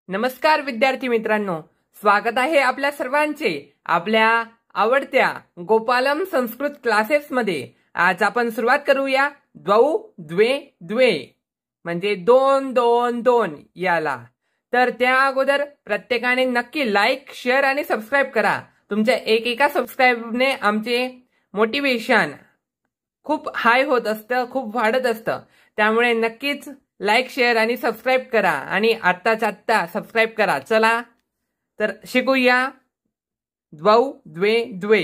नमस्कार विद्यार्थी मित्रांनो, स्वागत आहे आपल्या सर्वांचे आपल्या आवडत्या गोपालम संस्कृत क्लासेस मध्ये। आज आपण सुरुवात करूया द्वौ द्वे द्वे म्हणजे दोन दोन दोन याला। तर त्या अगोदर प्रत्येकाने नक्की लाईक, शेअर आणि सबस्क्राइब करा। तुमच्या एका सबस्क्राइबने आमचे मोटिवेशन खूप हाय होत असतं, खूप वाढत असतं। त्यामुळे नक्कीच लाईक, शेअर आणि सबस्क्राइब करा आणि आत्ताच आत्ता सबस्क्राइब करा। चला तर शिकूया द्वौ द्वे द्वे।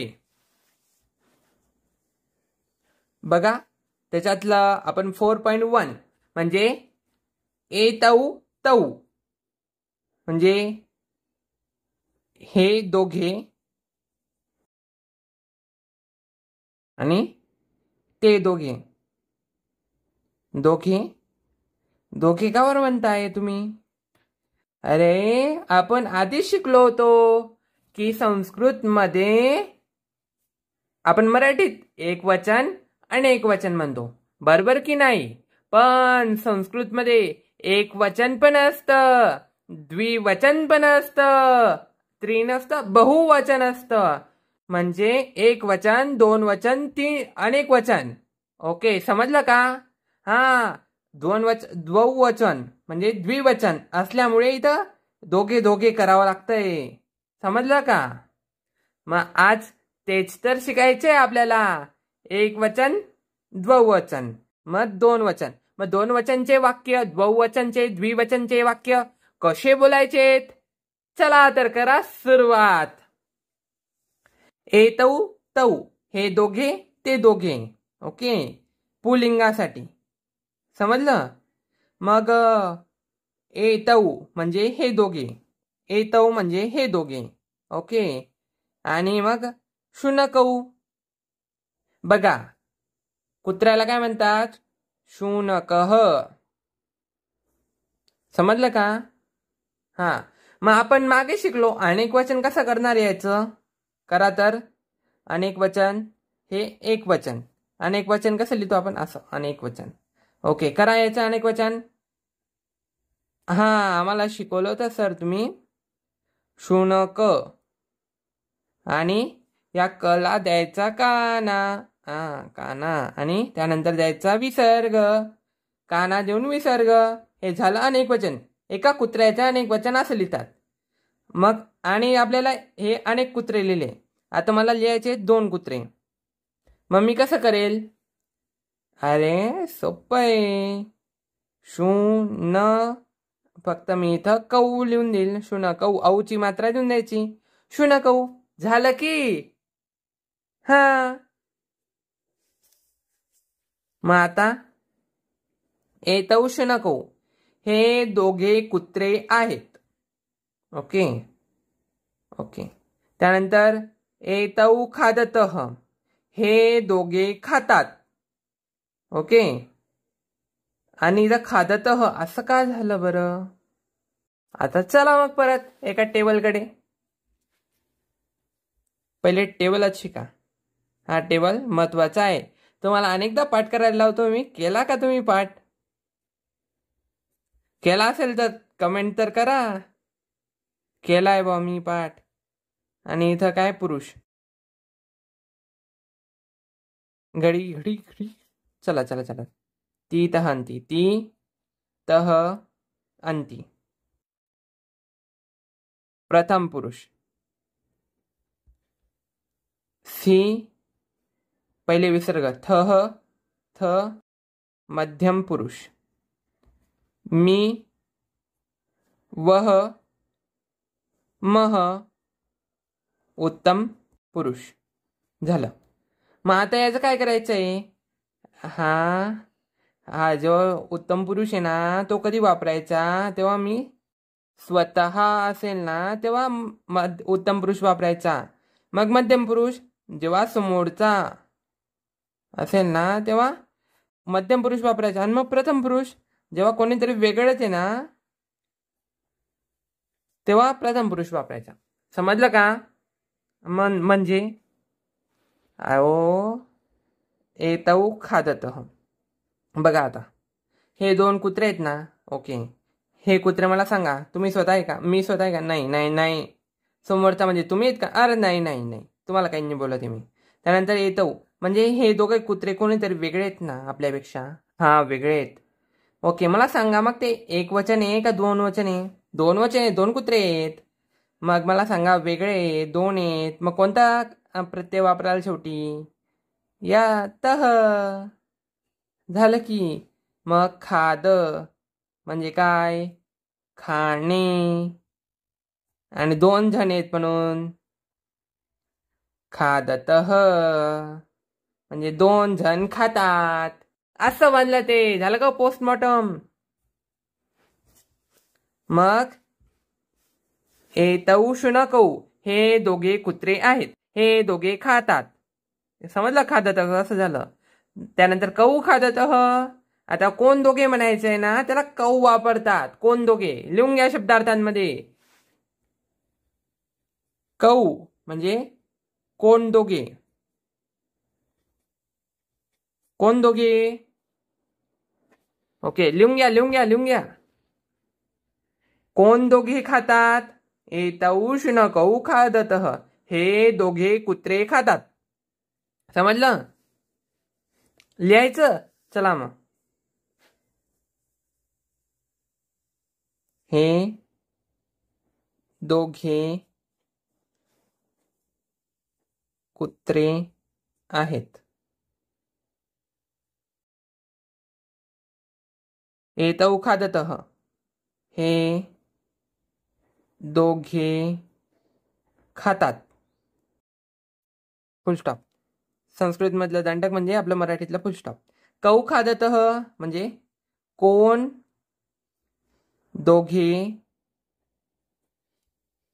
बघा त्याच्यातलं आपण 4.1 म्हणजे एतौ तौ म्हणजे हे दोघे आणि ते दोघे। दोघे दोघे का बरं म्हणताय तुम्ही? अरे आपण आधी शिकलो होतो की संस्कृत मध्ये आपण मराठीत एक वचन अनेक वचन म्हणतो, बरोबर की नाही? पण संस्कृत मध्ये एक वचन पण असतं, द्विवचन पण असतं, त्रिन असतं, बहुवचन असतं। म्हणजे एक वचन, दोन वचन, तीन अनेक वचन। ओके, समजलं का? हा, द्वौवचन म्हणजे द्विवचन असल्यामुळे इथं दोघे दोघे करावं लागतंय। समजलं का? मग आज तेच तर शिकायचंय आपल्याला। एक वचन, द्वौवचन, मग दोन वचन। मग दोन वचनचे वाक्य, द्वौवचनचे, द्विवचनचे वाक्य कसे बोलायचेत? चला तर करा सुरुवात। एतौ तौ हे दोघे ते दोघे। ओके, पुल्लिंगासाठी समजलं? मग एतौ म्हणजे हे दोघे, एतौ म्हणजे हे दोघे। ओके, आणि मग शुनकौ। बघा कुत्र्याला काय म्हणतात? शुनकः। समजलं का? हा, मग आपण मागे शिकलो अनेक वचन कसं करणार यायचं। करा तर अनेक वचन हे एक वचन, अनेक वचन कसं लिहितो आपण? असं अनेक वचन। ओके, करा याचं अनेक वचन। हा, आम्हाला शिकवलं होतं सर तुम्ही। शुनक आणि या कला द्यायचा काना, काना, आणि त्यानंतर द्यायचा विसर्ग, काना देऊन विसर्ग। हे झालं अनेक वचन। एका कुत्र्याचे अनेक वचन असं लिहितात। मग आणि आपल्याला हे अनेक कुत्रे लिहिले, आता मला लिहायचे दोन कुत्रे। मग मी कसं करेल? अरे सोपं आहे। शुन, फक्त मी इथं कौ लिहून देईल, शुनकौ, औची मात्रा देऊन द्यायची, शुनकौ। झालं की? हा, मग आता एतौ शुनकौ हे दोघे कुत्रे आहेत। ओके ओके, त्यानंतर एतौ खादतः हे दोघे खातात। ओके, आणि इथं खादतः असं का झालं बरं? आता चला मग परत एका टेबलकडे। पहिले टेबलच शिका, हा टेबल महत्वाचा आहे। तुम्हाला अनेकदा पाठ करायला लावतो मी, केला का तुम्ही पाठ? केला असेल तर कमेंट तर करा, केलाय बा मी पाठ। आणि इथं काय? पुरुष, घडी घडी घडी, चला चला चला। ती तह अंती, ती तह अंती, प्रथम पुरुष। सी पहिले विसर्ग, थह, थ मध्यम पुरुष। मी, वह, मह उत्तम पुरुष। झालं। मग आता याचं काय करायचंय? हा जो उत्तम पुरुष आहे ना, तो कधी वापरायचा? तेव्हा मी स्वतः असेल ना तेव्हा उत्तम पुरुष वापरायचा। मग मध्यम पुरुष जेव्हा समोरचा असेल ना तेव्हा मध्यम पुरुष वापरायचा। आणि मग प्रथम पुरुष जेव्हा कोणीतरी वेगळंच आहे ना तेव्हा प्रथम पुरुष वापरायचा। समजलं का? म्हणजे अहो एतौ खादतः, बघा आता हे दोन कुत्रे आहेत ना। ओके, हे कुत्रे मला सांगा, तुम्ही स्वतः आहे का? मी स्वतः आहे का? नाही नाही नाही. समोरचा म्हणजे तुम्ही आहेत का? अरे नाही नाही नाही, तुम्हाला काही नाही बोलत आहे मी. त्यानंतर येतो म्हणजे हे दोघे कुत्रे कोणीतरी वेगळे आहेत ना आपल्यापेक्षा? हा, वेगळे आहेत. ओके, मला सांगा मग ते एक वचन आहे का दोन वचन आहे? दोन वचन आहे, दोन कुत्रे आहेत. मग मला सांगा, वेगळे आहे, दोन आहेत, मग कोणता प्रत्यय वापराल शेवटी? या तह. झालं की. मग खाद म्हणजे काय? खाणे. आणि दोन जण आहेत म्हणून खादतः म्हणजे दोन जण खातात. असं बनलं ते. झालं का पोस्टमॉर्टम? मग एतौ शुनकौ हे दोघे कुत्रे आहेत. हे दोघे खातात. समजलं? खादतः असं झालं. त्यानंतर कौ खादतः. आता कोण दोघे म्हणायचंय ना, त्याला कौ वापरतात. कोण दोघे लिहून घ्या शब्दार्थांमध्ये. कौ म्हणजे कोण दोघे. कोण दोघे? ओके, लिहून घ्या लिहून घ्या लिहून घ्या. कोण दोघे खातात? एतौ शुनकौ खादतः हे दोघे कुत्रे खातात. समजलं? लिहायचं. चला मग. हे दोघे कुत्रे आहेत. एतौ खादतः हे दोघे खातात. फुलस्टॉप. संस्कृतमधलं दंडक म्हणजे आपलं मराठीतलं फुलस्टॉप. कौ खादतः म्हणजे कोण दोघे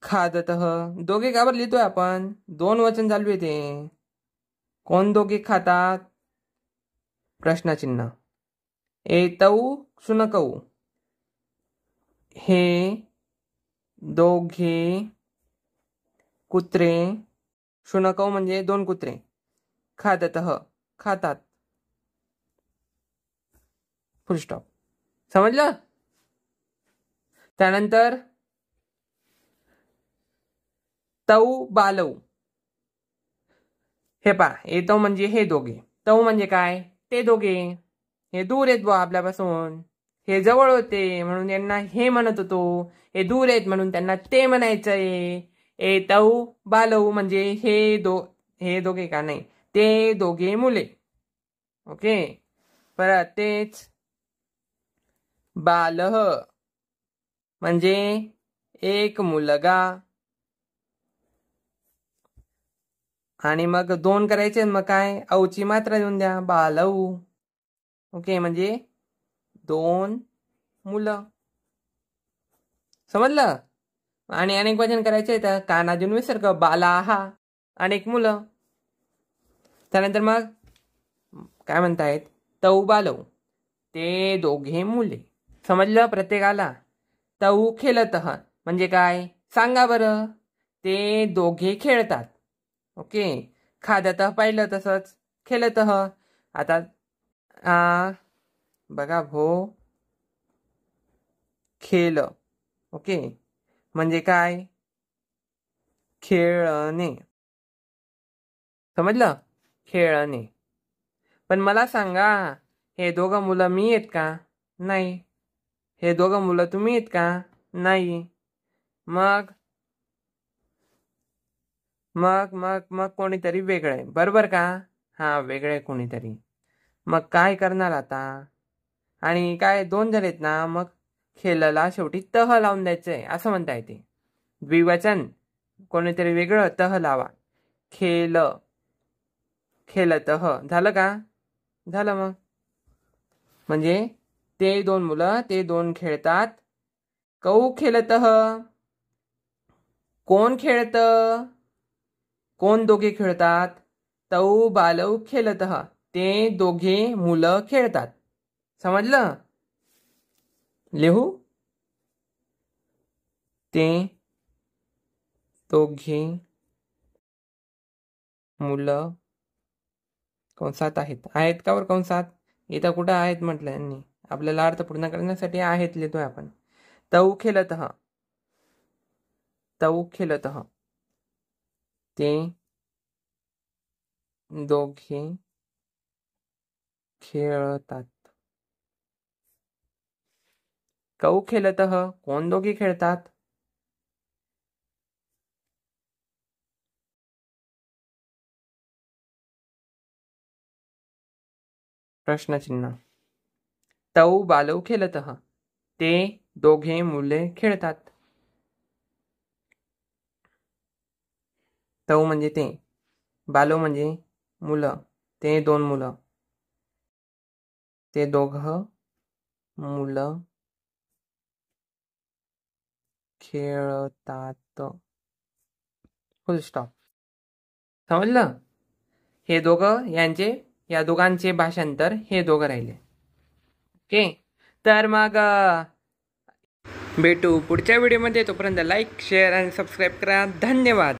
खादतः. दोघे का बरं लिहितोय आपण? दोन वचन चालू आहे ते. कोण दोघे खातात? प्रश्नचिन्ह. एतौ शुनकौ हे दोघे कुत्रे. शुनकौ म्हणजे दोन कुत्रे. खादतः खातात. फुलस्टॉप. समजलं? त्यानंतर तौ बालौ. हे पा, येतो म्हणजे हे दोघे. तौ म्हणजे काय? ते दोघे. हे दूर आहेत बुवा आपल्यापासून. हे जवळ होते म्हणून यांना हे म्हणत होतो. हे दूर आहेत म्हणून त्यांना ते म्हणायचंय. एतौ बालौ म्हणजे हे दोघे का नाही, ते दोघे मुले. ओके, परत तेच. बालह म्हणजे एक मुलगा. आणि मग दोन करायचे, मग काय? औची मात्रा देऊन द्या. बालौ. ओके, म्हणजे दोन मुलं. समजलं? आणि अनेक वचन करायचे तर काना देऊन विसर्ग. बालाहा अनेक मुलं. त्यानंतर मग काय म्हणतायत? तौ बालौ ते दोघे मुले. समजलं प्रत्येकाला? तौ खेळतः म्हणजे काय? सांगा बरं. ते दोघे खेळतात. ओके, खादतः पाहिलं तसंच. खेळतः आता बघा भो, खेळ. ओके, म्हणजे काय? खेळणे. समजलं? खेळणे. पण मला सांगा, हे दोघं मुलं मी आहेत का? नाही. हे दोघं मुलं तुम्ही आहेत का? नाही. मग मग मग मग कोणीतरी वेगळं आहे, बरोबर का? हा, वेगळं आहे कोणीतरी. मग काय करणार आता? आणि काय दोन जण आहेत ना, मग खेळला शेवटी तह लावून द्यायचंय असं म्हणता येते. द्विवचन कोणीतरी वेगळं, तह लावा. खेळ खेळतः. झालं का? झालं मग. म्हणजे ते दोन मुलं ते दोन खेळतात. कौ खेळतः कोण खेळतं? कोण दोघे खेळतात? तौ बालौ खेळतः ते दोघे मुलं खेळतात. समजलं? लिहू. ते दोघे मुलं कंसात आहेत. आहेत का वर कंसात? इथं कुठं आहेत म्हटलं यांनी? आपल्याला अर्थ पूर्ण करण्यासाठी आहेत लिहितोय आपण. तौ खेलतः, तौ खेलतः, ते दोघे खेळतात. कौ खेलतः, कोण दोघे खेळतात? प्रश्नचिन्ह. तौ बालौ खेलतः, ते दोघे मुले खेळतात. तौ म्हणजे ते, बालौ म्हणजे मुलं, ते दोन मुलं, ते दोघं मुलं खेळतात. फुल स्टॉप. समजलं? हे दोघं या दोघांचे भाषांतर हे दोघं राहिले. ओके, तर मग भेटू पुढच्या व्हिडिओमध्ये. तोपर्यंत लाईक, शेअर आणि सबस्क्राईब करा. धन्यवाद.